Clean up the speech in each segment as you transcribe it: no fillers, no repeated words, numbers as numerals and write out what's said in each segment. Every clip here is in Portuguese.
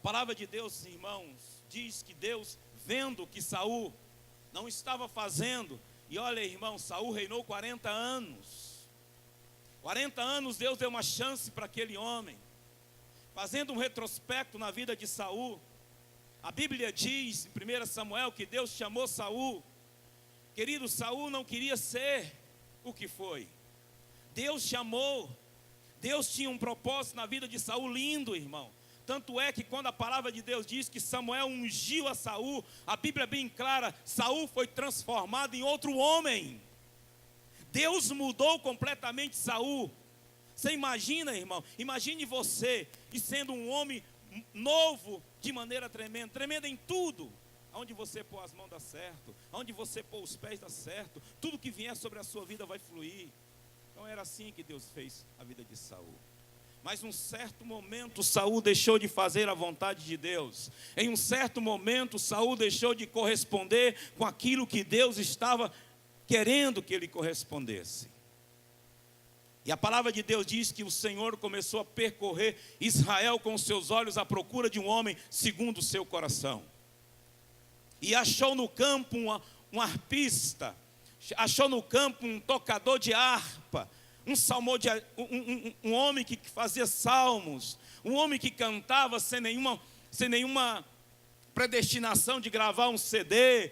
palavra de Deus, irmãos, diz que Deus, vendo que Saul não estava fazendo, e olha, irmão, Saul reinou 40 anos. 40 anos Deus deu uma chance para aquele homem. Fazendo um retrospecto na vida de Saul, a Bíblia diz, em 1 Samuel, que Deus chamou Saul. Querido, Saul não queria ser o que foi. Deus chamou. Deus tinha um propósito na vida de Saul lindo, irmão. Tanto é que quando a palavra de Deus diz que Samuel ungiu a Saul, a Bíblia é bem clara, Saul foi transformado em outro homem. Deus mudou completamente Saul. Você imagina, irmão? Imagine você e sendo um homem novo de maneira tremenda, tremenda em tudo. Aonde você pôr as mãos dá certo, aonde você pôr os pés dá certo, tudo que vier sobre a sua vida vai fluir. Então era assim que Deus fez a vida de Saul. Mas num certo momento Saul deixou de fazer a vontade de Deus. Em um certo momento Saul deixou de corresponder com aquilo que Deus estava querendo que ele correspondesse. E a palavra de Deus diz que o Senhor começou a percorrer Israel com os seus olhos à procura de um homem segundo o seu coração. E achou no campo um arpista, achou no campo um tocador de harpa, um homem que fazia salmos, um homem que cantava sem nenhuma predestinação de gravar um CD,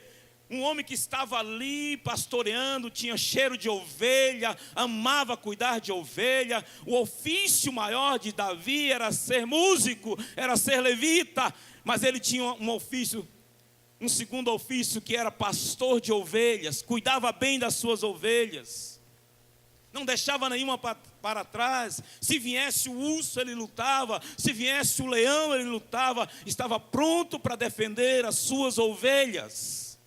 um homem que estava ali pastoreando, tinha cheiro de ovelha, amava cuidar de ovelha. O ofício maior de Davi era ser músico, era ser levita, mas ele tinha um segundo ofício que era pastor de ovelhas, cuidava bem das suas ovelhas, não deixava nenhuma para trás. Se viesse o urso ele lutava, se viesse o leão ele lutava, estava pronto para defender as suas ovelhas,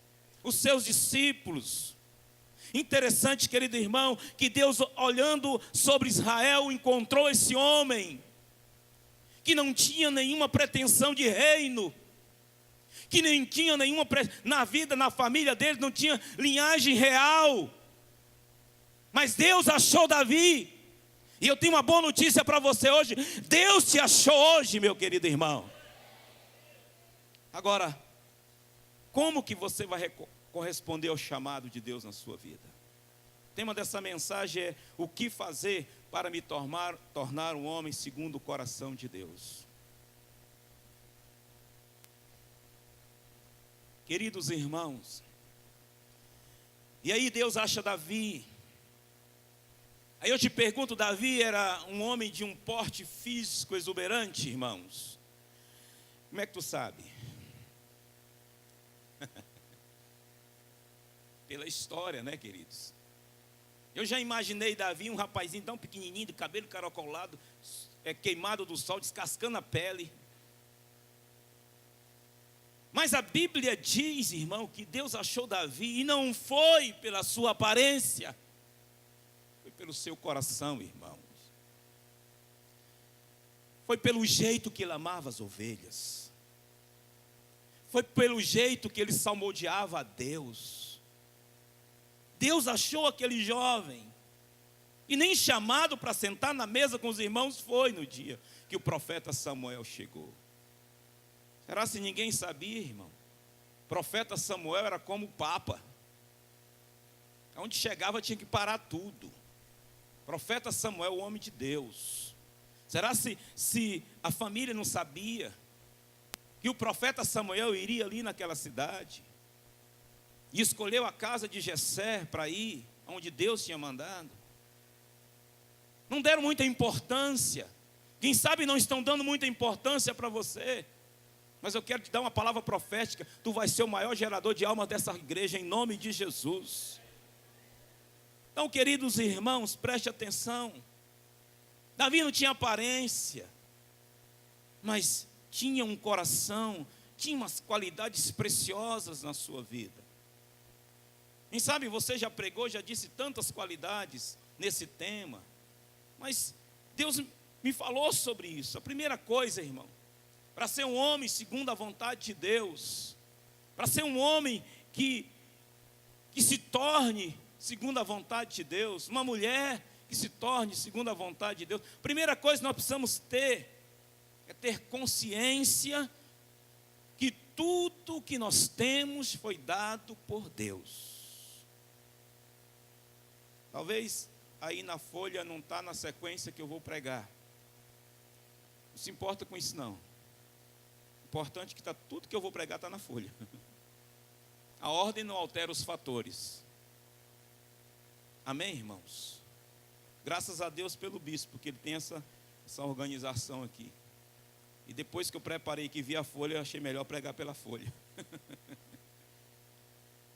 os seus discípulos. Interessante, querido irmão, que Deus, olhando sobre Israel, encontrou esse homem que não tinha nenhuma pretensão de reino, que nem tinha nenhuma na vida, na família dele, não tinha linhagem real. Mas Deus achou Davi. E eu tenho uma boa notícia para você hoje. Deus te achou hoje, meu querido irmão. Agora, como que você vai corresponder ao chamado de Deus na sua vida? O tema dessa mensagem é: o que fazer para me tornar um homem segundo o coração de Deus? Queridos irmãos, e aí Deus acha Davi. Aí eu te pergunto, Davi era um homem de um porte físico exuberante, irmãos? Como é que tu sabe? Pela história, né, queridos? Eu já imaginei Davi, um rapazinho tão pequenininho, de cabelo caracolado, queimado do sol, descascando a pele. Mas a Bíblia diz, irmão, que Deus achou Davi, e não foi pela sua aparência, foi pelo seu coração, irmãos. Foi pelo jeito que ele amava as ovelhas. Foi pelo jeito que ele salmodiava a Deus. Deus achou aquele jovem, e nem chamado para sentar na mesa com os irmãos foi no dia que o profeta Samuel chegou. Será se ninguém sabia, irmão? O profeta Samuel era como o Papa. Onde chegava tinha que parar tudo. O profeta Samuel, o homem de Deus. Será se a família não sabia que o profeta Samuel iria ali naquela cidade e escolheu a casa de Jessé para ir onde Deus tinha mandado? Não deram muita importância. Quem sabe não estão dando muita importância para você. Mas eu quero te dar uma palavra profética. Tu vais ser o maior gerador de almas dessa igreja, em nome de Jesus. Então, queridos irmãos, preste atenção. Davi não tinha aparência, mas tinha um coração, tinha umas qualidades preciosas na sua vida. Quem sabe você já pregou, já disse tantas qualidades nesse tema, mas Deus me falou sobre isso. A primeira coisa, irmão, para ser um homem segundo a vontade de Deus, para ser um homem que se torne segundo a vontade de Deus, uma mulher que se torne segundo a vontade de Deus, primeira coisa que nós precisamos ter é ter consciência que tudo que nós temos foi dado por Deus. Talvez aí na folha não está na sequência que eu vou pregar. Não se importa com isso não. Importante é que tudo que eu vou pregar está na folha. A ordem não altera os fatores. Amém, irmãos? Graças a Deus pelo bispo, porque ele tem essa organização aqui. E depois que eu preparei, que vi a folha, eu achei melhor pregar pela folha.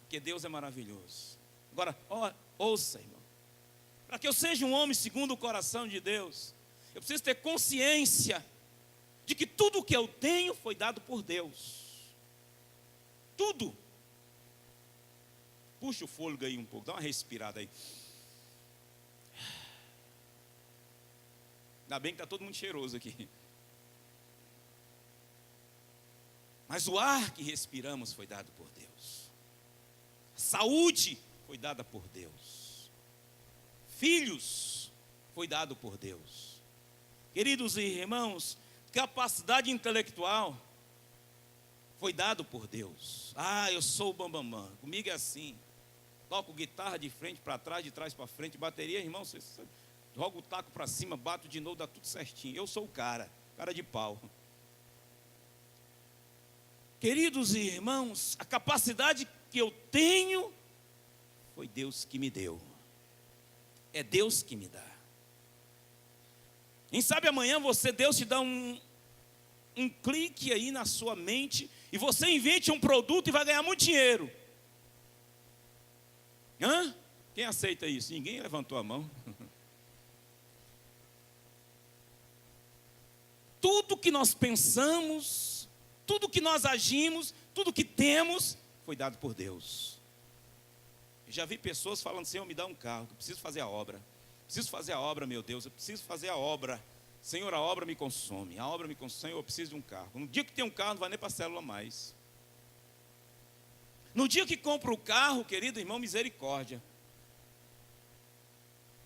Porque Deus é maravilhoso. Agora, ouça, irmão. Para que eu seja um homem segundo o coração de Deus, eu preciso ter consciência de que tudo o que eu tenho foi dado por Deus. Tudo. Puxa o fôlego aí um pouco, dá uma respirada aí. Ainda bem que está todo mundo cheiroso aqui. Mas o ar que respiramos foi dado por Deus. A saúde foi dada por Deus. Filhos foi dado por Deus. Queridos irmãos, capacidade intelectual foi dado por Deus. Eu sou o bambambam. Comigo é assim. Toco guitarra de frente para trás, de trás para frente. Bateria, irmão, você joga o taco para cima, bato de novo, dá tudo certinho. Eu sou o cara de pau. Queridos irmãos, a capacidade que eu tenho foi Deus que me deu. É Deus que me dá. Quem sabe amanhã Deus te dá um clique aí na sua mente e você invente um produto e vai ganhar muito dinheiro. Quem aceita isso? Ninguém levantou a mão. Tudo que nós pensamos, tudo que nós agimos, tudo que temos, foi dado por Deus. Eu já vi pessoas falando: Senhor, me dá um carro, eu preciso fazer a obra. Preciso fazer a obra, meu Deus, eu preciso fazer a obra. Senhor, a obra me consome, Senhor, eu preciso de um carro. No dia que tem um carro, não vai nem para a célula mais. No dia que compra o carro, querido irmão, misericórdia.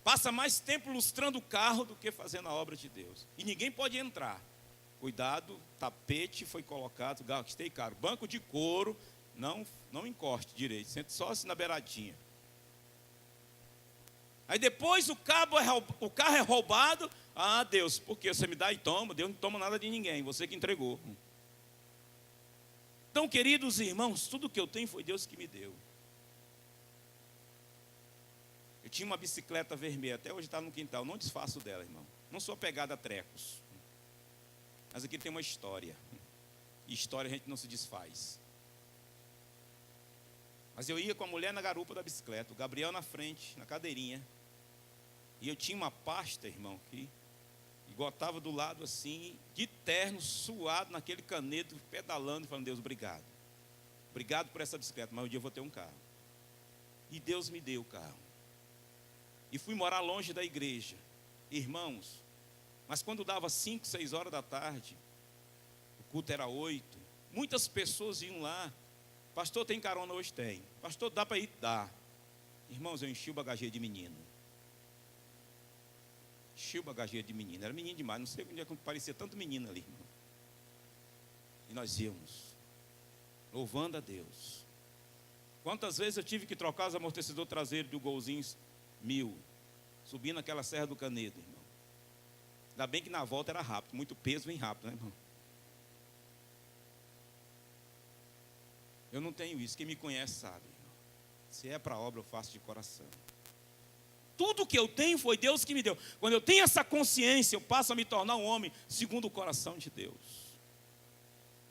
Passa mais tempo lustrando o carro do que fazendo a obra de Deus. E ninguém pode entrar. Cuidado, tapete foi colocado, gastei caro. Banco de couro, não encoste direito, sente só assim na beiradinha. Aí depois o carro é roubado. Deus, porque você me dá e toma. Deus não toma nada de ninguém, você que entregou. Então, queridos irmãos, tudo que eu tenho foi Deus que me deu. Eu tinha uma bicicleta vermelha, até hoje está no quintal, não desfaço dela, irmão. Não sou apegado a trecos. Mas aqui tem uma história. E história a gente não se desfaz. Mas eu ia com a mulher na garupa da bicicleta, o Gabriel na frente, na cadeirinha. E eu tinha uma pasta, irmão, que estava do lado assim, de terno, suado, naquele canedo, pedalando, falando: Deus, obrigado. Obrigado por essa bicicleta, mas um dia eu vou ter um carro. E Deus me deu o carro. E fui morar longe da igreja. Irmãos, mas quando dava 5, 6 horas da tarde, o culto era 8, muitas pessoas iam lá. Pastor, tem carona hoje? Tem. Pastor, dá para ir? Dá. Irmãos, eu enchi o bagageiro de menino. Enchi o bagageiro de menino. Era menino demais, não sei onde é que parecia tanto menino ali, irmão. E nós íamos, louvando a Deus. Quantas vezes eu tive que trocar os amortecedores traseiros do golzinho 1000, subindo aquela Serra do Canedo, irmão. Ainda bem que na volta era rápido, muito peso vem rápido, né, irmão? Eu não tenho isso, quem me conhece sabe, irmão. Se é para a obra, eu faço de coração. Tudo que eu tenho foi Deus que me deu. Quando eu tenho essa consciência, eu passo a me tornar um homem segundo o coração de Deus.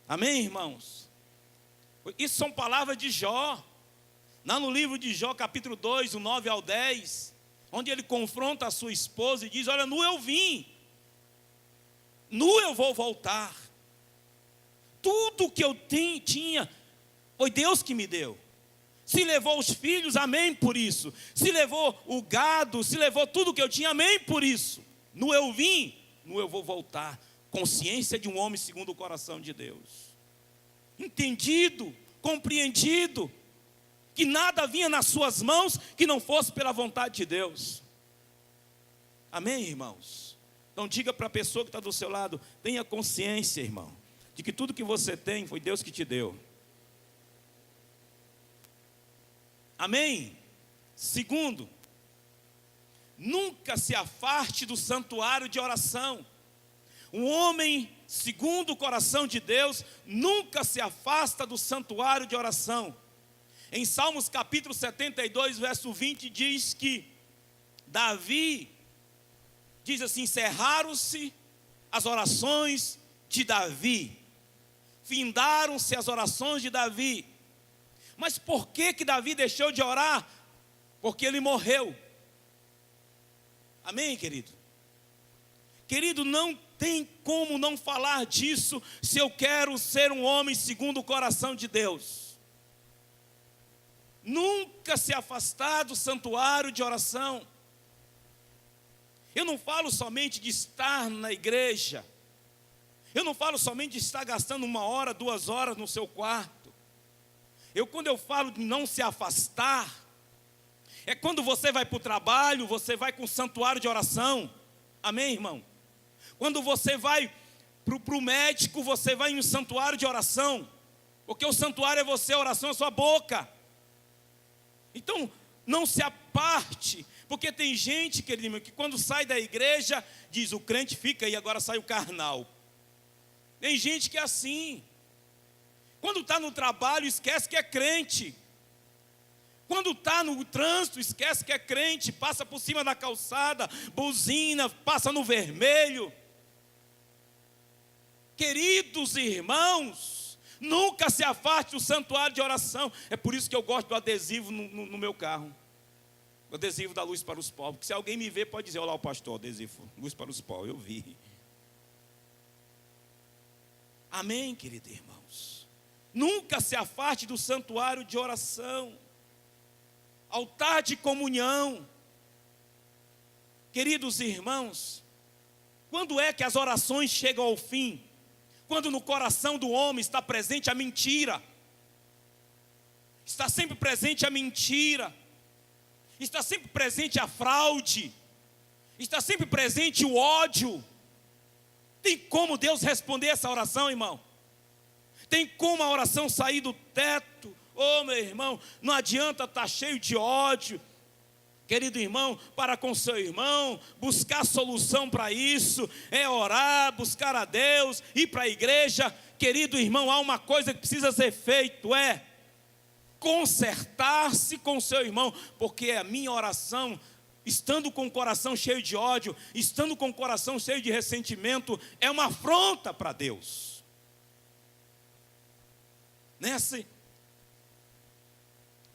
Amém, irmãos? Isso são palavras de Jó. Lá no livro de Jó, capítulo 2, o 9 ao 10, onde ele confronta a sua esposa e diz: olha, nu eu vim, nu eu vou voltar. Tudo que eu tinha foi Deus que me deu. Se levou os filhos, amém por isso. Se levou o gado, se levou tudo que eu tinha, amém por isso. Nu eu vim, nu eu vou voltar. Consciência de um homem segundo o coração de Deus. Entendido, compreendido, que nada vinha nas suas mãos que não fosse pela vontade de Deus. Amém, irmãos? Então diga para a pessoa que está do seu lado: tenha consciência, irmão, de que tudo que você tem foi Deus que te deu. Amém? Segundo, nunca se afaste do santuário de oração. Um homem segundo o coração de Deus nunca se afasta do santuário de oração. Em Salmos capítulo 72, verso 20, diz que Davi, diz assim: encerraram-se as orações de Davi, findaram-se as orações de Davi. Mas por que Davi deixou de orar? Porque ele morreu. Amém, querido? Querido, não tem como não falar disso se eu quero ser um homem segundo o coração de Deus. Nunca se afastar do santuário de oração. Eu não falo somente de estar na igreja. Eu não falo somente de estar gastando 1 hora, 2 horas no seu quarto. Quando eu falo de não se afastar, é quando você vai para o trabalho, você vai com o santuário de oração. Amém, irmão? Quando você vai para o médico, você vai em um santuário de oração. Porque o santuário é você, a oração é a sua boca. Então, não se aparte. Porque tem gente, querido irmão, que quando sai da igreja, diz: o crente fica aí, agora sai o carnal. Tem gente que é assim. Quando está no trabalho, esquece que é crente. Quando está no trânsito, esquece que é crente. Passa por cima da calçada, buzina, passa no vermelho. Queridos irmãos, nunca se afaste do santuário de oração. É por isso que eu gosto do adesivo no meu carro. O adesivo da Luz para os Pobres. Porque se alguém me ver, pode dizer: olha lá o pastor, adesivo, Luz para os Pobres, eu vi. Amém, queridos irmãos? Nunca se afaste do santuário de oração. Altar de comunhão. Queridos irmãos, quando é que as orações chegam ao fim? Quando no coração do homem está presente a mentira. Está sempre presente a mentira. Está sempre presente a fraude. Está sempre presente o ódio. Tem como Deus responder essa oração, irmão? Tem como a oração sair do teto? Oh, meu irmão, não adianta estar cheio de ódio, querido irmão, para com seu irmão. Buscar solução para isso é orar, buscar a Deus, ir para a igreja. Querido irmão, há uma coisa que precisa ser feito, é consertar-se com seu irmão. Porque a minha oração, estando com o coração cheio de ódio, estando com o coração cheio de ressentimento, é uma afronta para Deus. Nesse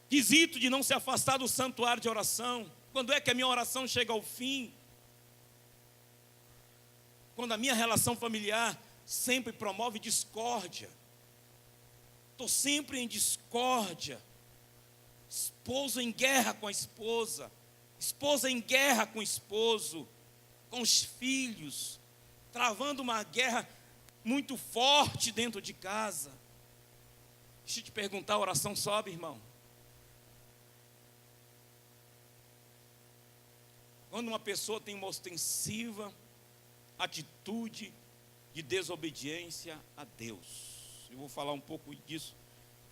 quesito de não se afastar do santuário de oração, quando é que a minha oração chega ao fim? Quando a minha relação familiar sempre promove discórdia. Estou sempre em discórdia. Esposo em guerra com a esposa. Esposa em guerra com o esposo. Com os filhos. Travando uma guerra muito forte dentro de casa. Deixa eu te perguntar, a oração sobe, irmão? Quando uma pessoa tem uma ostensiva atitude de desobediência a Deus. Eu vou falar um pouco disso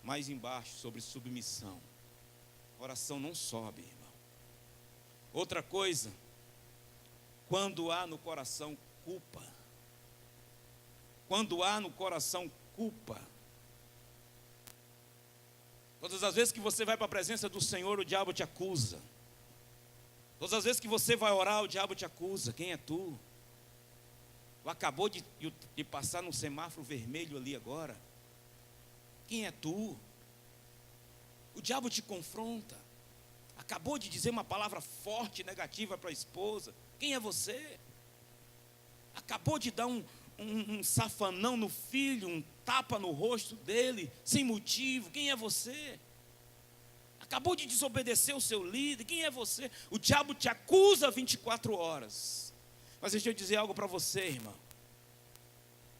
mais embaixo, sobre submissão. A oração não sobe, irmão. Outra coisa, quando há no coração culpa. Quando há no coração culpa. Todas as vezes que você vai para a presença do Senhor, o diabo te acusa. Todas as vezes que você vai orar, o diabo te acusa. Quem é tu? Tu acabou de passar no semáforo vermelho ali agora. Quem é tu? O diabo te confronta. Acabou de dizer uma palavra forte, negativa para a esposa. Quem é você? Acabou de dar um safanão no filho, um tapa no rosto dele, sem motivo. Quem é você? Acabou de desobedecer o seu líder. Quem é você? O diabo te acusa 24 horas. Mas deixa eu dizer algo para você, irmão.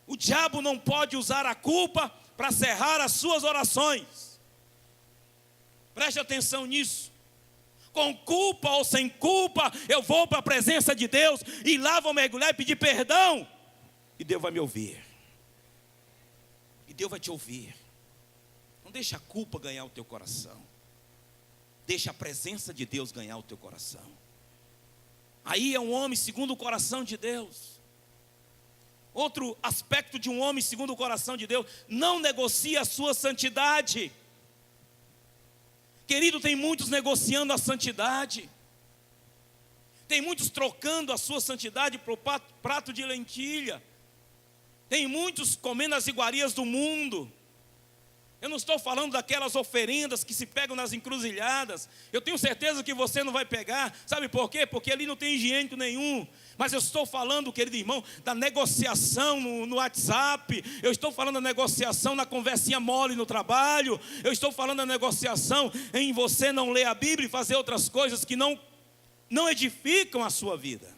O diabo não pode usar a culpa para cerrar as suas orações. Preste atenção nisso. com culpa ou sem culpa, eu vou para a presença de Deus, e lá vou mergulhar e pedir perdão, e Deus vai me ouvir, e Deus vai te ouvir. Não deixa a culpa ganhar o teu coração, deixa a presença de Deus ganhar o teu coração. Aí é um homem segundo o coração de Deus. Outro aspecto de um homem segundo o coração de Deus: não negocia a sua santidade. Querido, tem muitos negociando a santidade, tem muitos trocando a sua santidade por prato de lentilha, tem muitos comendo as iguarias do mundo. Eu não estou falando daquelas oferendas que se pegam nas encruzilhadas. Eu tenho certeza que você não vai pegar. Sabe por quê? Porque ali não tem higiênico nenhum. Mas eu estou falando, querido irmão, da negociação no WhatsApp. Eu estou falando da negociação na conversinha mole no trabalho. Eu estou falando da negociação em você não ler a Bíblia e fazer outras coisas que não edificam a sua vida.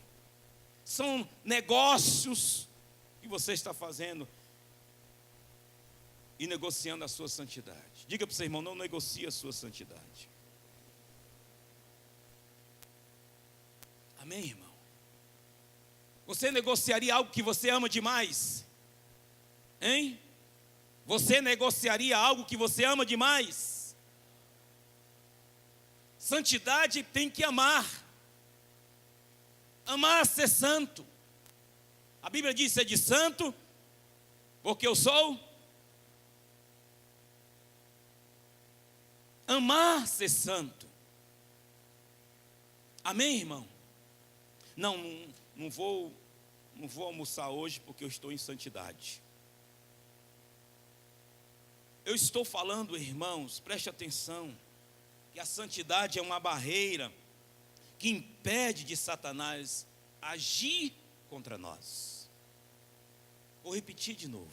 São negócios que você está fazendo e negociando a sua santidade. Diga para o seu irmão: não negocie a sua santidade. Amém, irmão? Você negociaria algo que você ama demais? Hein? Você negociaria algo que você ama demais? Santidade tem que amar. Amar ser santo. A Bíblia diz: sede santo, porque eu sou. Amar ser santo. Amém, irmão? Não vou almoçar hoje porque eu estou em santidade. Eu estou falando, irmãos, preste atenção, que a santidade é uma barreira que impede de Satanás agir contra nós. Vou repetir de novo.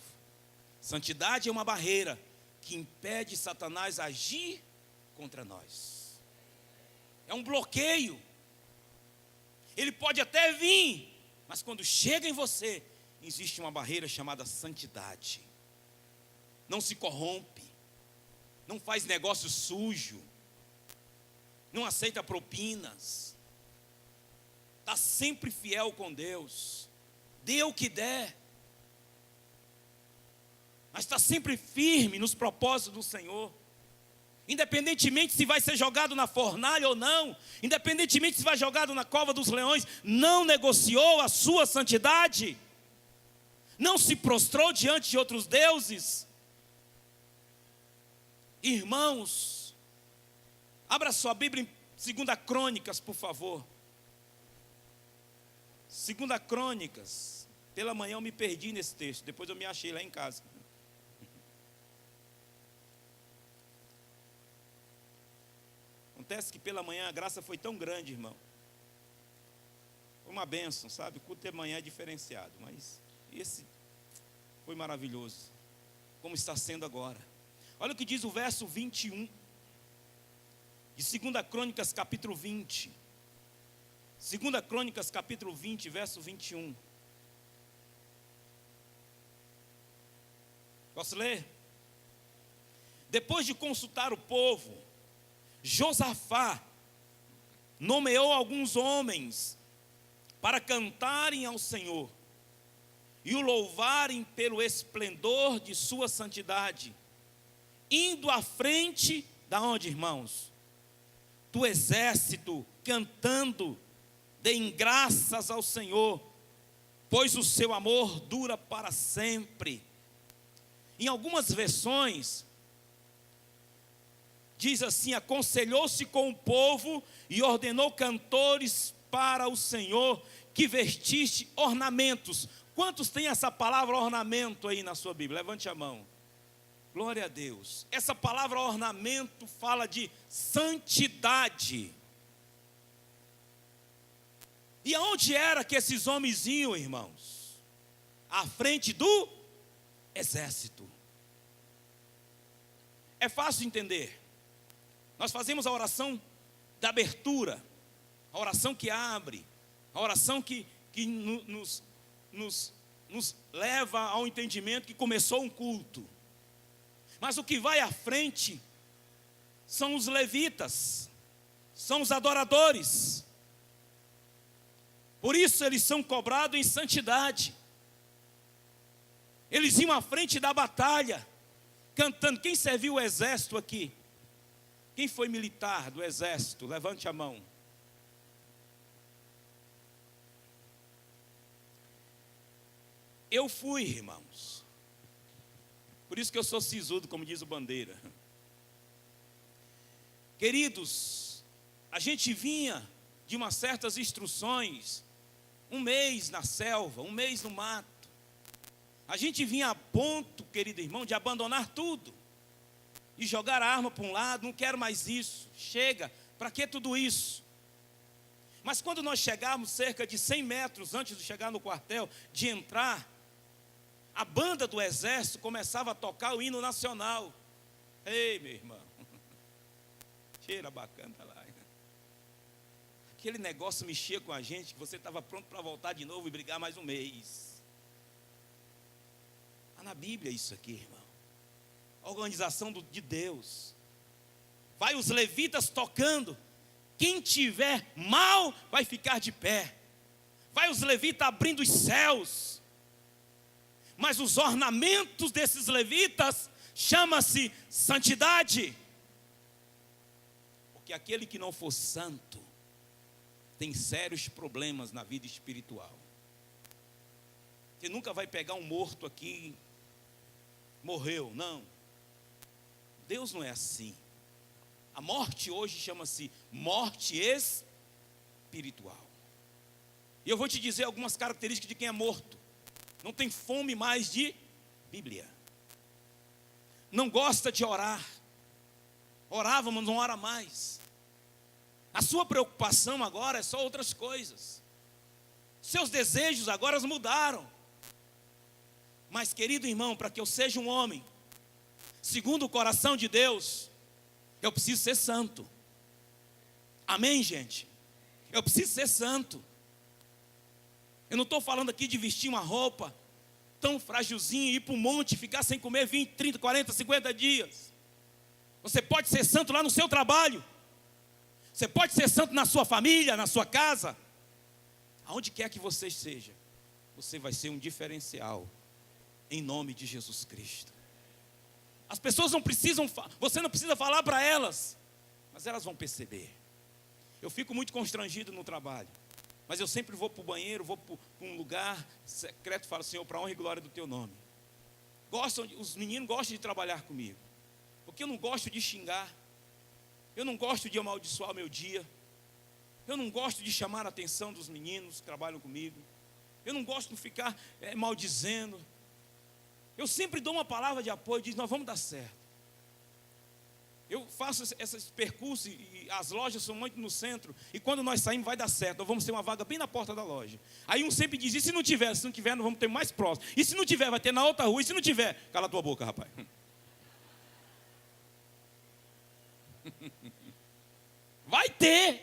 Santidade é uma barreira que impede Satanás agir contra nós. É um bloqueio. Ele pode até vir, mas quando chega em você, existe uma barreira chamada santidade. Não se corrompe, não faz negócio sujo, não aceita propinas, está sempre fiel com Deus, dê o que der, mas está sempre firme nos propósitos do Senhor. Independentemente se vai ser jogado na fornalha ou não, independentemente se vai jogado na cova dos leões, não negociou a sua santidade, não se prostrou diante de outros deuses. Irmãos, abra sua Bíblia em 2 Crônicas, por favor. 2 Crônicas. Pela manhã eu me perdi nesse texto, depois eu me achei lá em casa. Acontece que pela manhã a graça foi tão grande, irmão. Foi uma bênção, sabe? O culto de manhã é diferenciado, mas esse foi maravilhoso, como está sendo agora. Olha o que diz o verso 21 de 2 Crônicas capítulo 20. 2 Crônicas capítulo 20, verso 21. Posso ler? Depois de consultar o povo, Josafá nomeou alguns homens para cantarem ao Senhor e o louvarem pelo esplendor de sua santidade, indo à frente da onde, irmãos? Do exército, cantando: deem graças ao Senhor, pois o seu amor dura para sempre. Em algumas versões diz assim: aconselhou-se com o povo e ordenou cantores para o Senhor, que vestiste ornamentos. Quantos tem essa palavra ornamento aí na sua Bíblia? Levante a mão. Glória a Deus. Essa palavra ornamento fala de santidade. E aonde era que esses homens iam, irmãos? À frente do exército. É fácil entender. Nós fazemos a oração da abertura, a oração que abre, a oração que nos leva ao entendimento que começou um culto. Mas o que vai à frente são os levitas. são os adoradores. Por isso eles são cobrados em santidade. Eles iam à frente da batalha, cantando. Quem serviu o exército aqui? Quem foi militar do exército? Levante a mão. Eu fui, irmãos. Por isso que eu sou sisudo, como diz o Bandeira. Queridos, a gente vinha de umas certas instruções, um mês na selva, um mês no mato. A gente vinha a ponto, querido irmão, de abandonar tudo. E jogar a arma para um lado, não quero mais isso. Chega, para que tudo isso? Mas quando nós chegamos cerca de 100 metros antes de chegar no quartel, de entrar, a banda do exército começava a tocar o hino nacional. Ei, meu irmão, cheira bacana lá. Aquele negócio mexia com a gente, que você estava pronto para voltar de novo e brigar mais um mês. Está na Bíblia isso aqui, irmão. A organização de Deus. Vai os levitas tocando. Quem tiver mal vai ficar de pé. Vai os levitas abrindo os céus. Mas os ornamentos desses levitas chama-se santidade. Porque aquele que não for santo tem sérios problemas na vida espiritual. Você nunca vai pegar um morto aqui, morreu, não. Deus não é assim. A morte hoje chama-se morte espiritual. E eu vou te dizer algumas características de quem é morto. Não tem fome mais de Bíblia. Não gosta de orar. Orava, mas não ora mais. A sua preocupação agora é só outras coisas. Seus desejos agora mudaram. Mas, querido irmão, para que eu seja um homem segundo o coração de Deus, eu preciso ser santo. Amém, gente? Eu preciso ser santo. Eu não estou falando aqui de vestir uma roupa tão frágilzinha e ir para o monte, ficar sem comer 20, 30, 40, 50 dias. Você pode ser santo lá no seu trabalho. Você pode ser santo na sua família, na sua casa. Aonde quer que você esteja, você vai ser um diferencial. Em nome de Jesus Cristo. As pessoas não precisam, você não precisa falar para elas, mas elas vão perceber. Eu fico muito constrangido no trabalho, mas eu sempre vou para o banheiro, vou para um lugar secreto e falo: Senhor, para a honra e glória do teu nome. Os meninos gostam de trabalhar comigo, porque eu não gosto de xingar, eu não gosto de amaldiçoar o meu dia, eu não gosto de chamar a atenção dos meninos que trabalham comigo, eu não gosto de ficar maldizendo. Eu sempre dou uma palavra de apoio, diz: nós vamos dar certo. Eu faço esses percursos e as lojas são muito no centro, e quando nós saímos vai dar certo, nós vamos ter uma vaga bem na porta da loja. Aí um sempre diz: e se não tiver? Se não tiver, nós vamos ter mais próximo. E se não tiver, vai ter na outra rua. E se não tiver? Cala a tua boca, rapaz. Vai ter.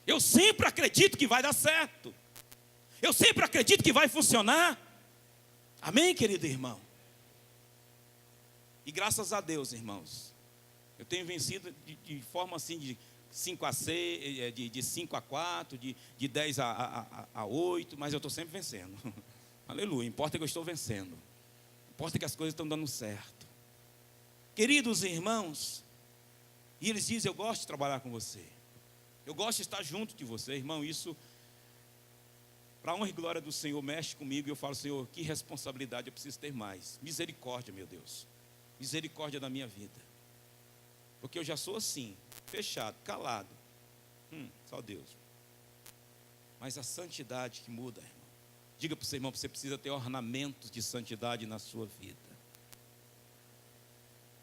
Eu sempre acredito que vai dar certo. Eu sempre acredito que vai funcionar. Amém, querido irmão? E graças a Deus, irmãos, eu tenho vencido de forma assim, de 5 a 6, de 5 a 4, de 10 a 8, mas eu estou sempre vencendo. Aleluia, importa que eu estou vencendo. Importa que as coisas estão dando certo. Queridos irmãos, e eles dizem: eu gosto de trabalhar com você. Eu gosto de estar junto de você, irmão. Isso, para a honra e glória do Senhor, mexe comigo. E eu falo: Senhor, que responsabilidade eu preciso ter mais. Misericórdia, meu Deus. Misericórdia da minha vida. Porque eu já sou assim, fechado, calado. Só Deus. Mas a santidade que muda, irmão. Diga para o seu irmão: você precisa ter ornamentos de santidade na sua vida.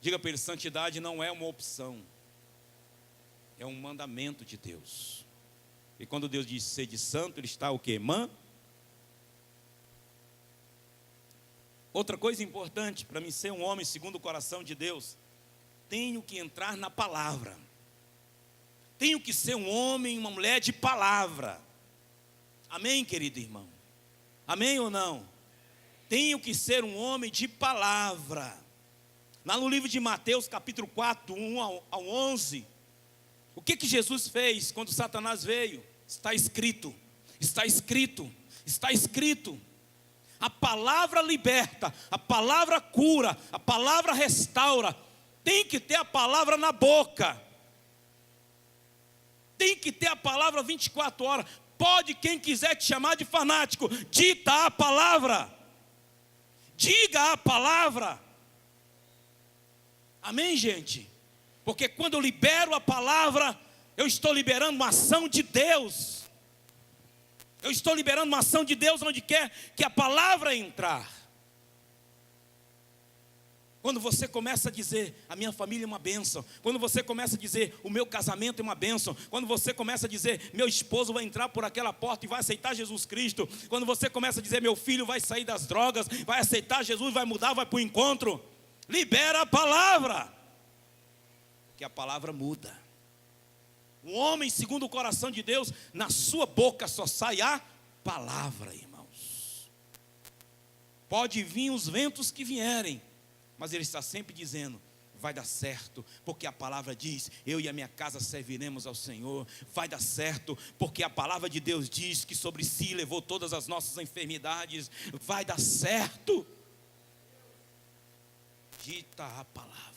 Diga para ele: santidade não é uma opção. É um mandamento de Deus. E quando Deus diz ser de santo, Ele está o quê? Outra coisa importante, para mim ser um homem segundo o coração de Deus, tenho que entrar na palavra. Tenho que ser um homem, uma mulher de palavra. Amém, querido irmão? Amém ou não? Tenho que ser um homem de palavra. Lá no livro de Mateus, capítulo 4, 1 ao 11, O que Jesus fez quando Satanás veio? Está escrito, está escrito, está escrito. A palavra liberta, a palavra cura, a palavra restaura. Tem que ter a palavra na boca. Tem que ter a palavra 24 horas. Pode quem quiser te chamar de fanático, dita a palavra. Diga a palavra. Amém, gente? Porque quando eu libero a palavra, eu estou liberando uma ação de Deus. Eu estou liberando uma ação de Deus onde quer que a palavra entrar. Quando você começa a dizer, a minha família é uma bênção. Quando você começa a dizer, o meu casamento é uma bênção. Quando você começa a dizer, meu esposo vai entrar por aquela porta e vai aceitar Jesus Cristo. Quando você começa a dizer, meu filho vai sair das drogas, vai aceitar Jesus, vai mudar, vai para o encontro. Libera a palavra. Que a palavra muda. Um homem segundo o coração de Deus, na sua boca só sai a palavra, irmãos. Pode vir os ventos que vierem, mas ele está sempre dizendo, vai dar certo, porque a palavra diz, eu e a minha casa serviremos ao Senhor. Vai dar certo, porque a palavra de Deus diz que sobre si levou todas as nossas enfermidades. Vai dar certo. Dita a palavra.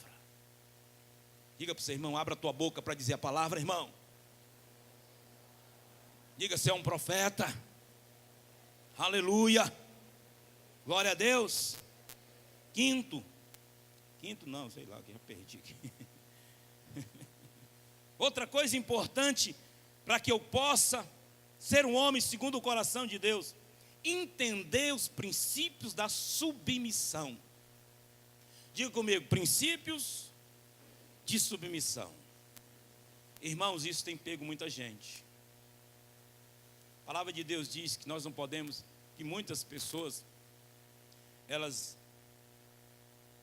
Diga para o seu irmão, abra a tua boca para dizer a palavra, irmão. Diga, você é um profeta. Aleluia. Glória a Deus. Quinto não, sei lá, já perdi aqui. Outra coisa importante para que eu possa ser um homem segundo o coração de Deus, entender os princípios da submissão. Diga comigo, princípios de submissão. Irmãos, isso tem pego muita gente. A palavra de Deus diz que nós não podemos, que muitas pessoas, elas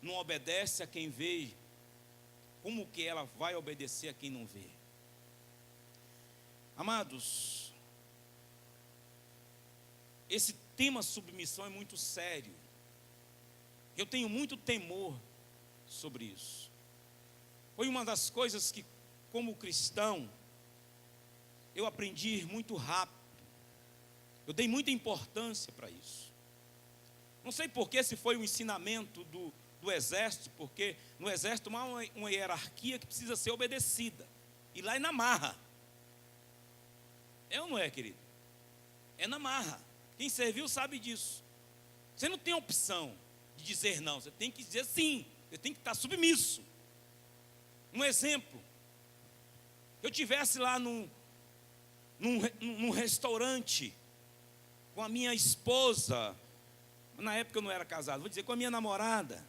não obedecem a quem vê, como que ela vai obedecer a quem não vê? Amados, esse tema submissão é muito sério. Eu tenho muito temor sobre isso. Foi uma das coisas que, como cristão, eu aprendi muito rápido. Eu dei muita importância para isso. Não sei porquê, se foi um ensinamento do exército, porque no exército há uma hierarquia que precisa ser obedecida. E lá é na marra. É ou não é, querido? É na marra. Quem serviu sabe disso. Você não tem opção de dizer não, você tem que dizer sim. Você tem que estar submisso. Um exemplo. Eu estivesse lá num restaurante com a minha esposa, na época eu não era casado, vou dizer, com a minha namorada,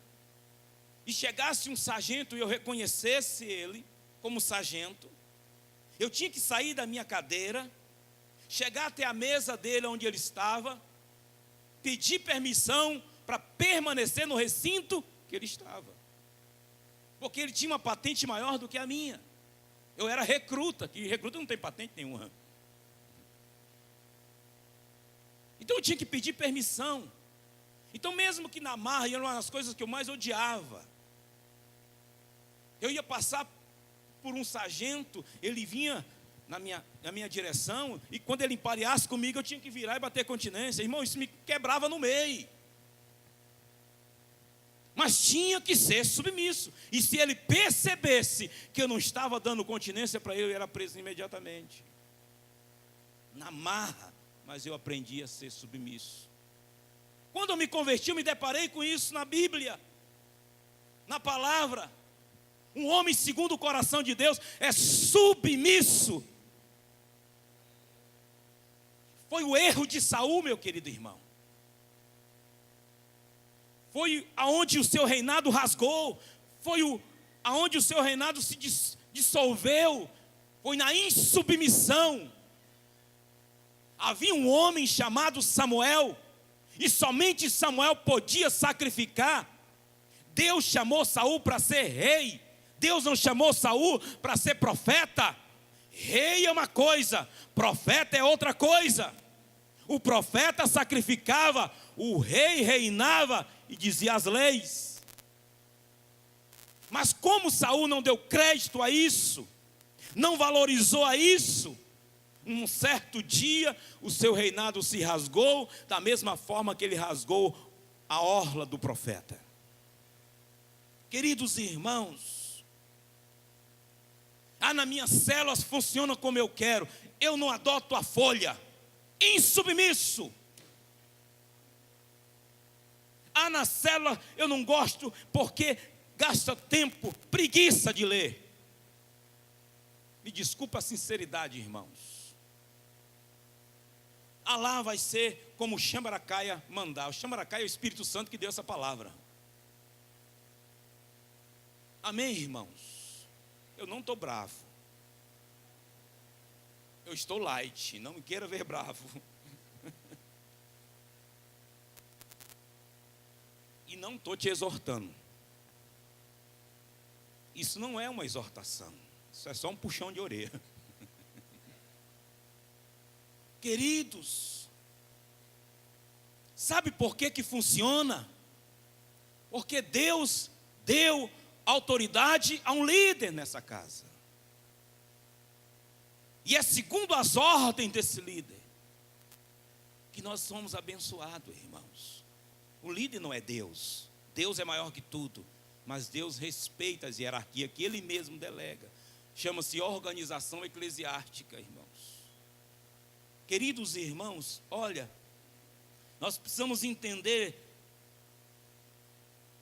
e chegasse um sargento e eu reconhecesse ele como sargento, eu tinha que sair da minha cadeira, chegar até a mesa dele onde ele estava, pedir permissão para permanecer no recinto que ele estava, porque ele tinha uma patente maior do que a minha. Eu era recruta, que recruta não tem patente nenhuma. Então eu tinha que pedir permissão. Então mesmo que na marra, era uma das coisas que eu mais odiava. Eu ia passar por um sargento, ele vinha na minha direção, e quando ele empareasse comigo, eu tinha que virar e bater continência. Irmão, isso me quebrava no meio. Mas tinha que ser submisso. E se ele percebesse que eu não estava dando continência para ele, eu era preso imediatamente. Na marra. Mas eu aprendi a ser submisso. Quando eu me converti, eu me deparei com isso na Bíblia, na palavra. Um homem segundo o coração de Deus é submisso. Foi o erro de Saul, meu querido irmão. Foi aonde o seu reinado rasgou. Foi aonde o seu reinado se dissolveu. Foi na insubmissão. Havia um homem chamado Samuel, e somente Samuel podia sacrificar. Deus chamou Saul para ser rei. Deus não chamou Saul para ser profeta. Rei é uma coisa, profeta é outra coisa. O profeta sacrificava, o rei reinava e dizia as leis. Mas como Saul não deu crédito a isso, não valorizou a isso. Um certo dia, o seu reinado se rasgou, da mesma forma que ele rasgou a orla do profeta. Queridos irmãos, na minha célula funciona como eu quero, eu não adoto a folha, insubmisso. Na célula eu não gosto porque gasta tempo, preguiça de ler. Me desculpa a sinceridade, irmãos. Lá vai ser como o Xambaracaia mandar. O Xambaracaia é o Espírito Santo que deu essa palavra. Amém, irmãos? Eu não estou bravo. Eu estou light, não me queira ver bravo. E não estou te exortando. Isso não é uma exortação. Isso é só um puxão de orelha. Queridos, sabe por que funciona? Porque Deus deu autoridade a um líder nessa casa. E é segundo as ordens desse líder que nós somos abençoados, irmãos. O líder não é Deus. Deus é maior que tudo. Mas Deus respeita as hierarquias que Ele mesmo delega. Chama-se organização eclesiástica, irmãos. Queridos irmãos, olha, nós precisamos entender.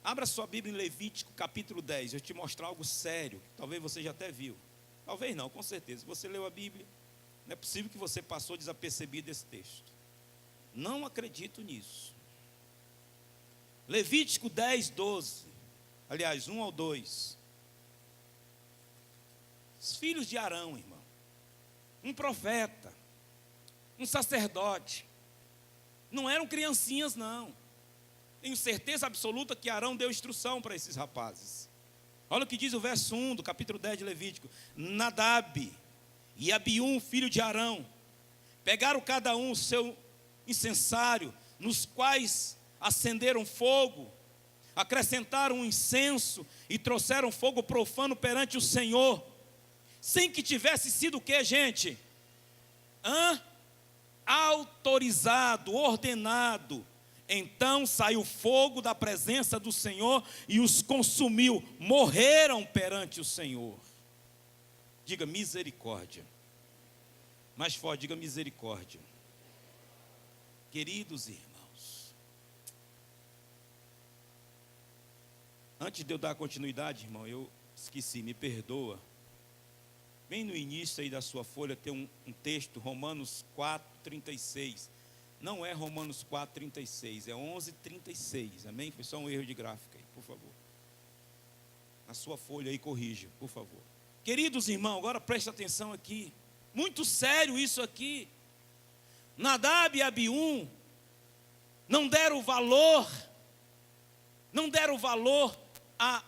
Abra sua Bíblia em Levítico capítulo 10, eu te mostrar algo sério, talvez você já até viu. Talvez não, com certeza. Se você leu a Bíblia, não é possível que você passou desapercebido esse texto. Não acredito nisso. Levítico 10, 12. Aliás, 1 ao 2. Os filhos de Arão, irmão. Um profeta. Um sacerdote. Não eram criancinhas, não. Tenho certeza absoluta que Arão deu instrução para esses rapazes. Olha o que diz o verso 1 do capítulo 10 de Levítico. Nadab e Abiú, filho de Arão, pegaram cada um o seu incensário, nos quais acenderam fogo, acrescentaram um incenso e trouxeram fogo profano perante o Senhor, sem que tivesse sido o que, gente? Autorizado, ordenado. Então saiu fogo da presença do Senhor e os consumiu, morreram perante o Senhor. Diga misericórdia. Mais forte, diga misericórdia. Queridos irmãos, antes de eu dar continuidade, irmão, eu esqueci, me perdoa. Bem no início aí da sua folha tem um texto, Romanos 4:36. Não é Romanos 4:36, é 11:36, amém? Foi só um erro de gráfica aí, por favor. Na sua folha aí, corrija, por favor. Queridos irmãos, agora preste atenção aqui. Muito sério isso aqui. Nadab e Abiú não deram valor à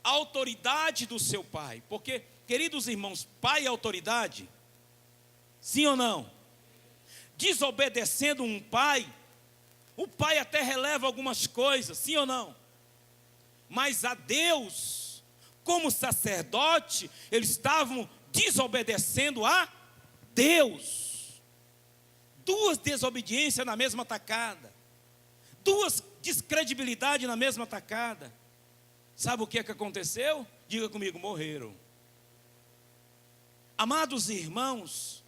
autoridade do seu pai. Porque, queridos irmãos, pai é autoridade? Sim ou não? Desobedecendo um pai, o pai até releva algumas coisas, sim ou não? Mas a Deus, como sacerdote, eles estavam desobedecendo a Deus. Duas desobediências na mesma tacada, duas descredibilidades na mesma tacada. Sabe o que é que aconteceu? Diga comigo, morreram. Amados irmãos,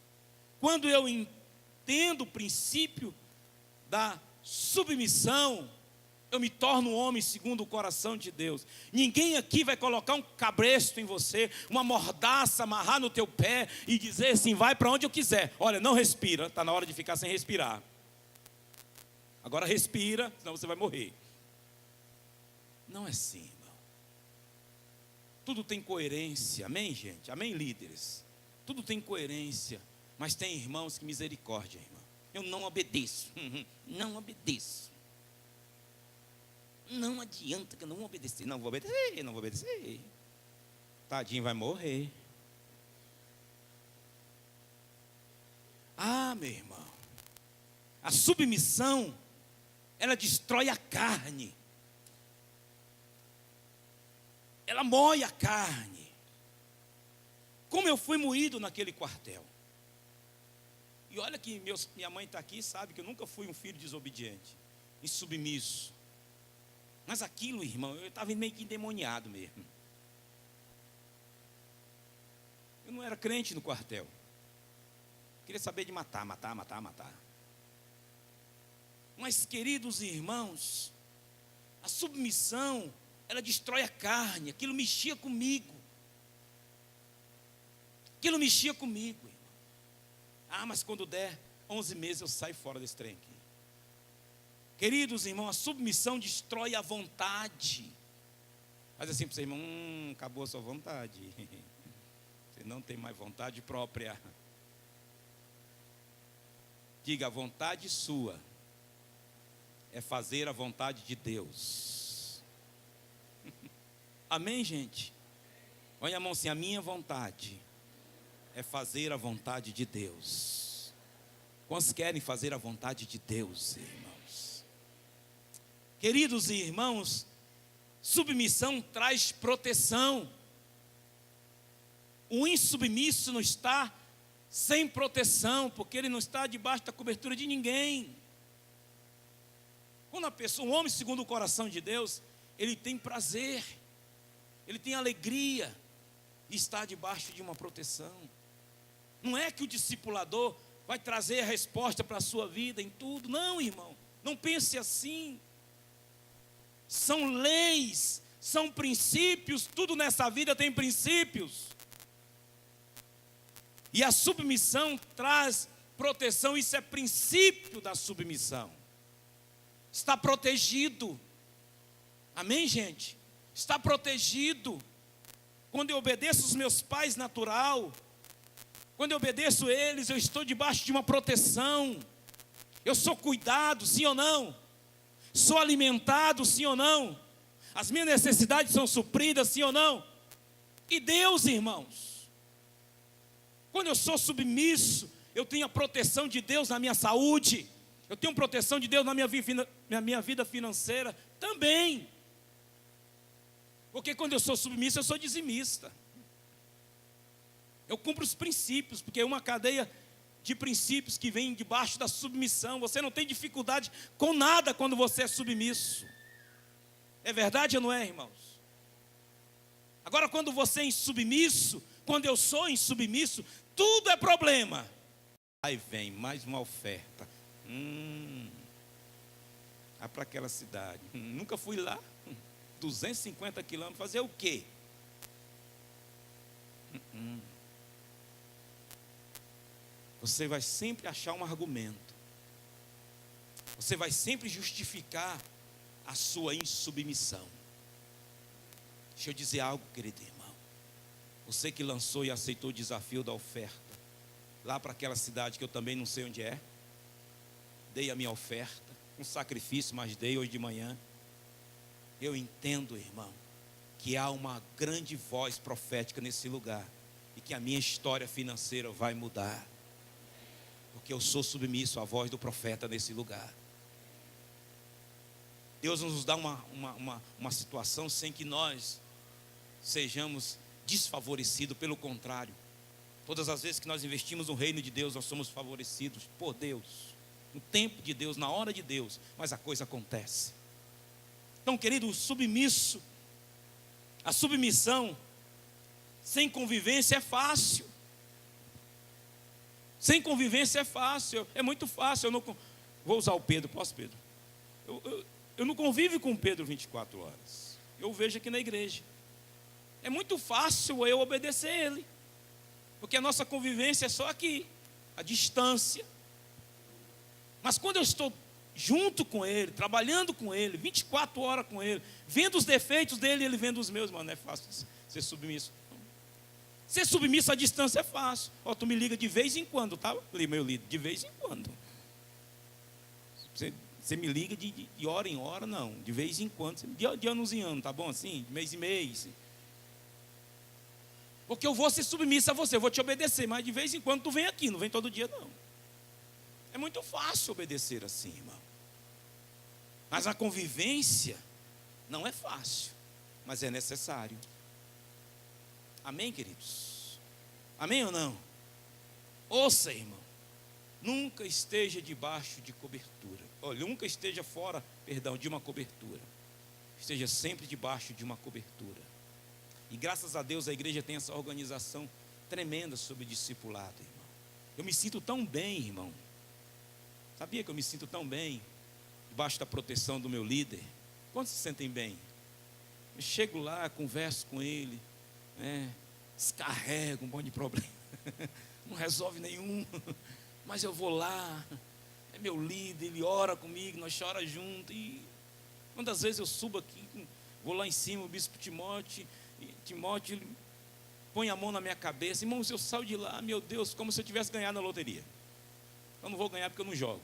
quando eu entendo o princípio da submissão, eu me torno um homem segundo o coração de Deus. Ninguém aqui vai colocar um cabresto em você, uma mordaça, amarrar no teu pé e dizer assim, vai para onde eu quiser. Olha, não respira, está na hora de ficar sem respirar. Agora respira, senão você vai morrer. Não é assim, irmão. Tudo tem coerência, amém, gente? Amém, líderes? Tudo tem coerência, mas tem irmãos que misericórdia, irmão. Eu não obedeço, não obedeço. Não adianta que eu não vou obedecer. Não vou obedecer. Tadinho, vai morrer. Meu irmão, a submissão, ela destrói a carne. Ela mói a carne. Como eu fui moído naquele quartel. E olha que minha mãe está aqui, sabe que eu nunca fui um filho desobediente, insubmisso. Mas aquilo, irmão, eu estava meio que endemoniado mesmo. Eu não era crente no quartel. Queria saber de matar. Mas, queridos irmãos, a submissão, ela destrói a carne. Aquilo mexia comigo. Irmão. Mas quando der 11 meses eu saio fora desse trem aqui. Queridos irmãos, a submissão destrói a vontade. Faz assim para você, irmão, acabou a sua vontade. Você não tem mais vontade própria. Diga, a vontade sua é fazer a vontade de Deus. Amém, gente? Olha a mão assim, a minha vontade é fazer a vontade de Deus. Quantos querem fazer a vontade de Deus, irmãos? Queridos irmãos, submissão traz proteção. O insubmisso não está sem proteção, porque ele não está debaixo da cobertura de ninguém. Quando a pessoa, um homem segundo o coração de Deus, ele tem prazer, ele tem alegria de estar debaixo de uma proteção. Não é que o discipulador vai trazer a resposta para a sua vida em tudo. Não, irmão, não pense assim. São leis, são princípios, tudo nessa vida tem princípios. E a submissão traz proteção, isso é princípio da submissão. Está protegido. Amém, gente? Está protegido. Quando eu obedeço os meus pais natural, quando eu obedeço eles, eu estou debaixo de uma proteção. Eu sou cuidado, sim ou não? Sou alimentado, sim ou não? As minhas necessidades são supridas, sim ou não? E Deus, irmãos, quando eu sou submisso, eu tenho a proteção de Deus na minha saúde, eu tenho proteção de Deus na minha vida financeira também. Porque quando eu sou submisso, eu sou dizimista. Eu cumpro os princípios, porque é uma cadeia de princípios que vem debaixo da submissão. Você não tem dificuldade com nada quando você é submisso. É verdade ou não é, irmãos? Agora, quando você é insubmisso, quando eu sou insubmisso, tudo é problema. Aí vem mais uma oferta. Para aquela cidade. Nunca fui lá. 250 quilômetros, fazer o quê? Você vai sempre achar um argumento. Você vai sempre justificar a sua insubmissão. Deixa eu dizer algo, querido irmão. Você que lançou e aceitou o desafio da oferta, lá para aquela cidade que eu também não sei onde é, dei a minha oferta, um sacrifício, mas dei hoje de manhã. Eu entendo, irmão, que há uma grande voz profética nesse lugar e que a minha história financeira vai mudar, porque eu sou submisso à voz do profeta nesse lugar. Deus nos dá uma situação sem que nós sejamos desfavorecidos, pelo contrário, todas as vezes que nós investimos no reino de Deus, nós somos favorecidos por Deus, no tempo de Deus, na hora de Deus, mas a coisa acontece. Então, querido, o submisso, a submissão sem convivência é fácil. Sem convivência é fácil, é muito fácil. Eu não vou usar o Pedro, posso, Pedro? Eu não convivo com o Pedro 24 horas. Eu vejo aqui na igreja. É muito fácil eu obedecer ele, porque a nossa convivência é só aqui, a distância. Mas quando eu estou junto com ele, trabalhando com ele, 24 horas com ele, vendo os defeitos dele e ele vendo os meus, mano, não é fácil ser submisso. Ser submisso à distância é fácil. Tu me liga de vez em quando, tá? Meu líder, de vez em quando. Você me liga de hora em hora, não. De vez em quando, de anos em ano, tá bom assim? De mês em mês. Porque eu vou ser submisso a você, eu vou te obedecer, mas de vez em quando tu vem aqui, não vem todo dia não. É muito fácil obedecer assim, irmão. Mas a convivência não é fácil, mas é necessário. Amém, queridos? Amém ou não? Ouça, irmão, nunca esteja debaixo de cobertura. Olha, nunca esteja fora, de uma cobertura. Esteja sempre debaixo de uma cobertura. E graças a Deus a igreja tem essa organização tremenda sobre discipulado, irmão. Eu me sinto tão bem, irmão. Sabia que eu me sinto tão bem debaixo da proteção do meu líder? Quantos se sentem bem? Eu chego lá, converso com ele, descarrego um monte de problema, não resolve nenhum, mas eu vou lá, é meu líder, ele ora comigo, nós choramos juntos. E quantas vezes eu subo aqui, vou lá em cima, o bispo Timóteo, ele põe a mão na minha cabeça, irmãos, eu saio de lá, meu Deus, como se eu tivesse ganhado na loteria. Eu não vou ganhar porque eu não jogo.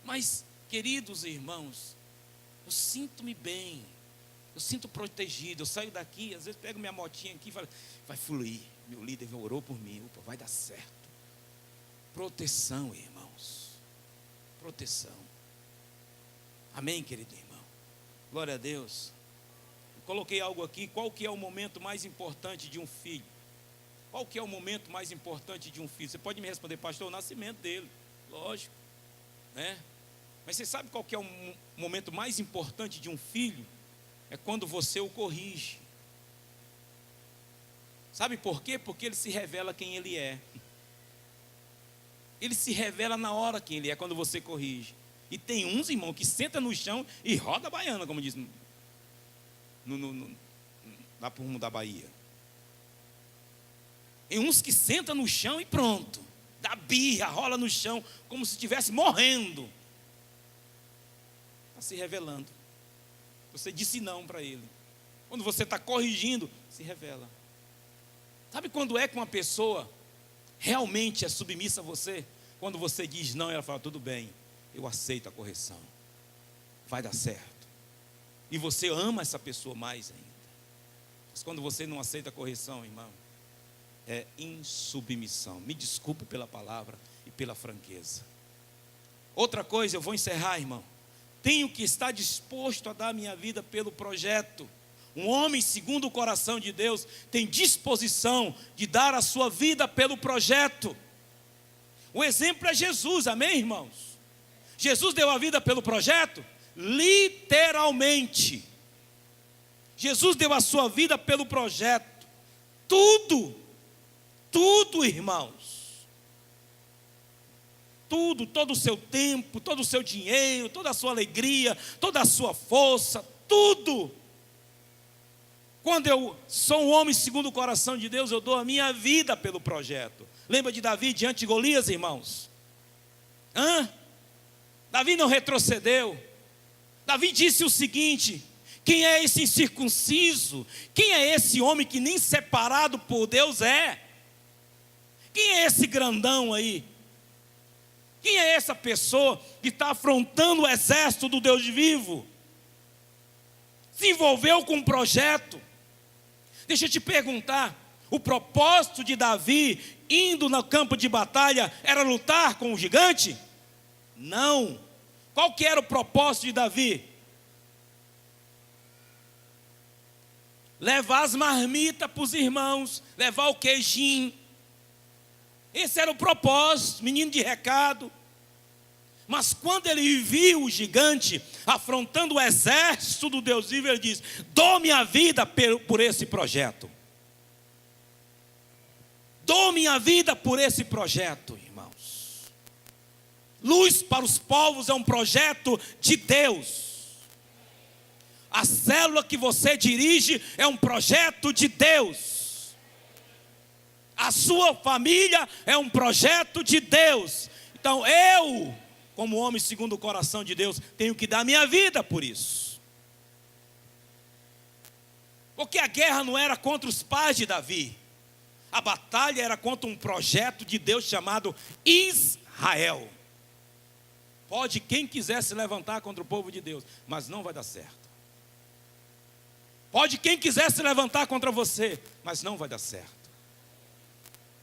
Mas, queridos irmãos, eu sinto-me bem, eu sinto protegido. Eu saio daqui, às vezes pego minha motinha aqui e falo, vai fluir, meu líder orou por mim, opa, vai dar certo. Proteção, irmãos, proteção. Amém, querido irmão? Glória a Deus. Eu coloquei algo aqui, qual que é o momento mais importante de um filho? Qual que é o momento mais importante de um filho? Você pode me responder, pastor, o nascimento dele, lógico, né? Mas você sabe qual que é o momento mais importante de um filho? É quando você o corrige. Sabe por quê? Porque ele se revela quem ele é. Ele se revela na hora quem ele é, quando você corrige. E tem uns, irmão, que senta no chão e roda a baiana, como diz lá por rumo da Bahia. Tem uns que senta no chão e pronto, dá birra, rola no chão, como se estivesse morrendo. Está se revelando. Você disse não para ele. Quando você está corrigindo, se revela. Sabe quando é que uma pessoa realmente é submissa a você? Quando você diz não, ela fala, tudo bem, eu aceito a correção, vai dar certo. E você ama essa pessoa mais ainda. Mas quando você não aceita a correção, irmão, é insubmissão. Me desculpe pela palavra e pela franqueza. Outra coisa, eu vou encerrar, irmão. Tenho que estar disposto a dar minha vida pelo projeto. Um homem segundo o coração de Deus tem disposição de dar a sua vida pelo projeto. O exemplo é Jesus, amém, irmãos? Jesus deu a vida pelo projeto? Literalmente. Jesus deu a sua vida pelo projeto. Tudo, irmãos. Tudo, todo o seu tempo, todo o seu dinheiro, toda a sua alegria, toda a sua força, tudo. Quando eu sou um homem segundo o coração de Deus, eu dou a minha vida pelo projeto. Lembra de Davi diante de Golias, irmãos? Davi não retrocedeu. Davi disse o seguinte: quem é esse incircunciso? Quem é esse homem que nem separado por Deus é? Quem é esse grandão aí? Quem é essa pessoa que está afrontando o exército do Deus vivo? Se envolveu com um projeto. Deixa eu te perguntar, o propósito de Davi indo no campo de batalha era lutar com o gigante? Não. Qual que era o propósito de Davi? Levar as marmitas para os irmãos, levar o queijinho. Esse era o propósito, menino de recado. Mas quando ele viu o gigante afrontando o exército do Deus vivo, ele diz: dou minha vida por esse projeto. Dou minha vida por esse projeto, irmãos. Luz para os povos é um projeto de Deus. A célula que você dirige é um projeto de Deus. A sua família é um projeto de Deus. Então eu, como homem segundo o coração de Deus, tenho que dar minha vida por isso. Porque a guerra não era contra os pais de Davi. A batalha era contra um projeto de Deus chamado Israel. Pode quem quiser se levantar contra o povo de Deus, mas não vai dar certo. Pode quem quiser se levantar contra você, mas não vai dar certo.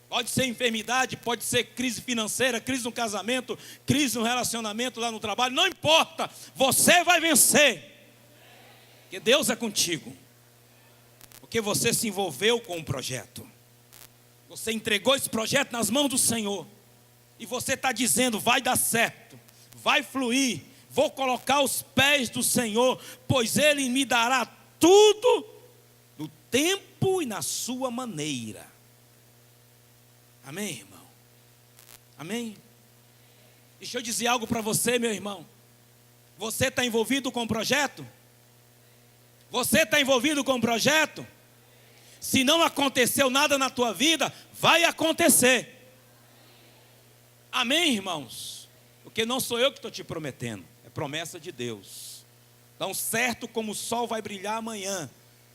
Pode ser enfermidade, pode ser crise financeira, crise no casamento, crise no relacionamento lá no trabalho, não importa, você vai vencer. Porque Deus é contigo. Porque você se envolveu com um projeto. Você entregou esse projeto nas mãos do Senhor. E você está dizendo, vai dar certo, vai fluir. Vou colocar os pés do Senhor, pois Ele me dará tudo no tempo e na sua maneira. Amém, irmão? Amém? Deixa eu dizer algo para você, meu irmão. Você está envolvido com o projeto? Você está envolvido com o projeto? Se não aconteceu nada na tua vida, vai acontecer. Amém, irmãos? Porque não sou eu que estou te prometendo, é promessa de Deus. Então, certo como o sol vai brilhar amanhã,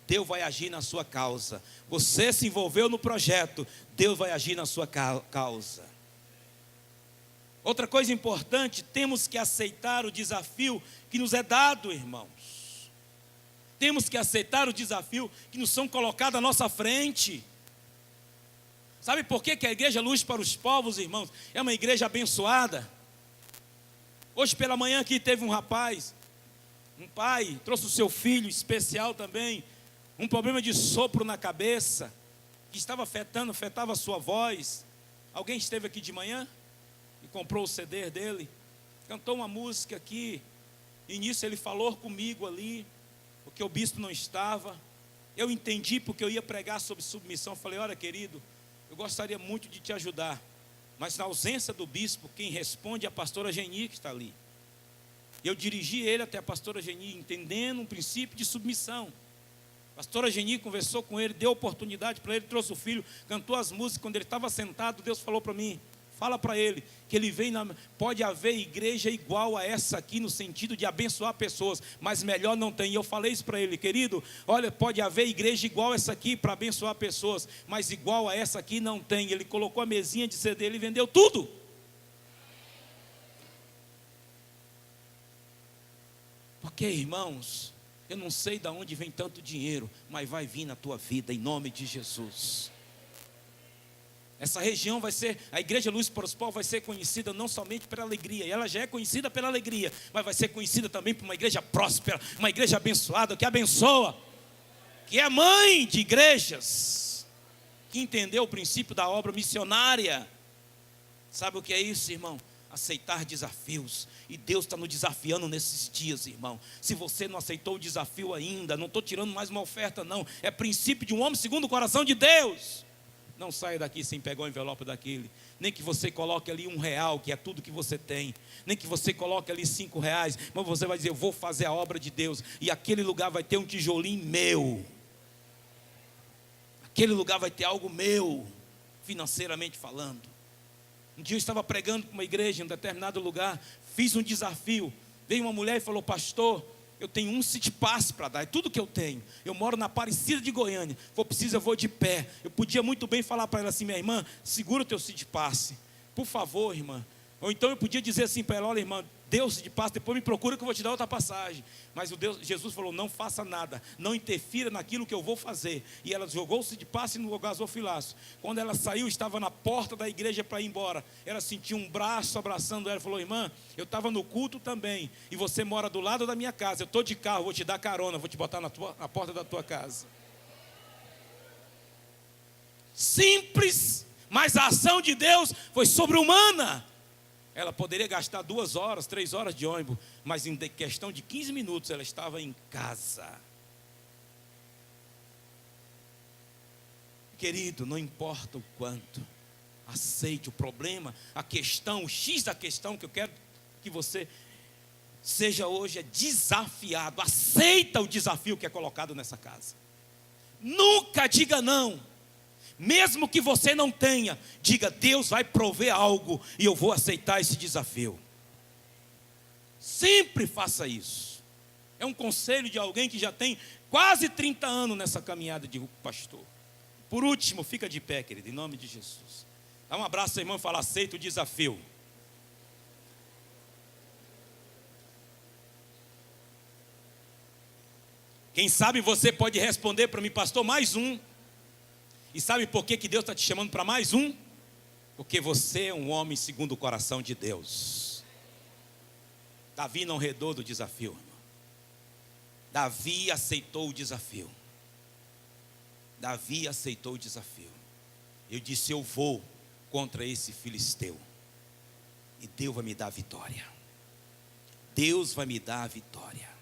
Deus vai agir na sua causa. Você se envolveu no projeto, Deus vai agir na sua causa. Outra coisa importante, temos que aceitar o desafio que nos é dado, irmãos. Temos que aceitar o desafio que nos são colocados à nossa frente. Sabe por que a igreja Luz para os Povos, irmãos, é uma igreja abençoada? Hoje pela manhã aqui teve um rapaz, um pai, trouxe o seu filho especial também, um problema de sopro na cabeça, que estava afetava a sua voz. Alguém esteve aqui de manhã e comprou o CD dele, cantou uma música aqui, e nisso ele falou comigo ali, porque o bispo não estava. Eu entendi porque eu ia pregar sobre submissão. Falei, olha querido, eu gostaria muito de te ajudar, mas na ausência do bispo, quem responde é a pastora Geni, que está ali. Eu dirigi ele até a pastora Geni, entendendo um princípio de submissão. A pastora Geni conversou com ele, deu oportunidade para ele, trouxe o filho, cantou as músicas. Quando ele estava sentado, Deus falou para mim, fala para ele, que ele vem pode haver igreja igual a essa aqui, no sentido de abençoar pessoas, mas melhor não tem. E eu falei isso para ele, querido, olha, pode haver igreja igual a essa aqui, para abençoar pessoas, mas igual a essa aqui não tem. Ele colocou a mesinha de CD, ele vendeu tudo. Porque, irmãos, eu não sei de onde vem tanto dinheiro, mas vai vir na tua vida, em nome de Jesus. Essa região vai ser, a igreja Luz para os Povos vai ser conhecida não somente pela alegria, e ela já é conhecida pela alegria, mas vai ser conhecida também por uma igreja próspera, uma igreja abençoada, que abençoa, que é mãe de igrejas, que entendeu o princípio da obra missionária. Sabe o que é isso, irmão? Aceitar desafios, e Deus está nos desafiando nesses dias, irmão. Se você não aceitou o desafio ainda, não estou tirando mais uma oferta não, é princípio de um homem segundo o coração de Deus. Não saia daqui sem pegar o envelope daquele, nem que você coloque ali R$1, que é tudo que você tem, nem que você coloque ali R$5, mas você vai dizer, eu vou fazer a obra de Deus, e aquele lugar vai ter um tijolinho meu, aquele lugar vai ter algo meu, financeiramente falando. Um dia eu estava pregando para uma igreja em um determinado lugar, fiz um desafio, veio uma mulher e falou, pastor, eu tenho um city pass para dar, é tudo que eu tenho. Eu moro na Aparecida de Goiânia. Se for preciso, eu vou de pé. Eu podia muito bem falar para ela assim, minha irmã, segura o teu city pass, por favor, irmã. Ou então eu podia dizer assim para ela, olha, irmã, dê o city pass, depois me procura que eu vou te dar outra passagem. Mas Jesus falou, não faça nada, não interfira naquilo que eu vou fazer. E ela jogou o city pass no gasofilaço. Quando ela saiu, estava na porta da igreja para ir embora. Ela sentiu um braço abraçando ela, falou, irmã, eu estava no culto também, e você mora do lado da minha casa, eu estou de carro, vou te dar carona, vou te botar na porta da tua casa. Simples, mas a ação de Deus foi sobre-humana. Ela poderia gastar 2 horas, 3 horas de ônibus, mas em questão de 15 minutos ela estava em casa. Querido, não importa o quanto, aceite o problema, a questão, o X da questão que eu quero que você seja hoje é desafiado. Aceita o desafio que é colocado nessa casa. Nunca diga não. Mesmo que você não tenha, diga, Deus vai prover algo e eu vou aceitar esse desafio. Sempre faça isso. É um conselho de alguém que já tem quase 30 anos nessa caminhada de pastor. Por último, fica de pé, querido, em nome de Jesus. Dá um abraço ao irmão e fala, aceita o desafio. Quem sabe você pode responder para mim, pastor, mais um. E sabe por que Deus está te chamando para mais um? Porque você é um homem segundo o coração de Deus. Davi não redou do desafio, irmão. Davi aceitou o desafio. Davi aceitou o desafio. Eu disse: eu vou contra esse filisteu, e Deus vai me dar a vitória. Deus vai me dar a vitória.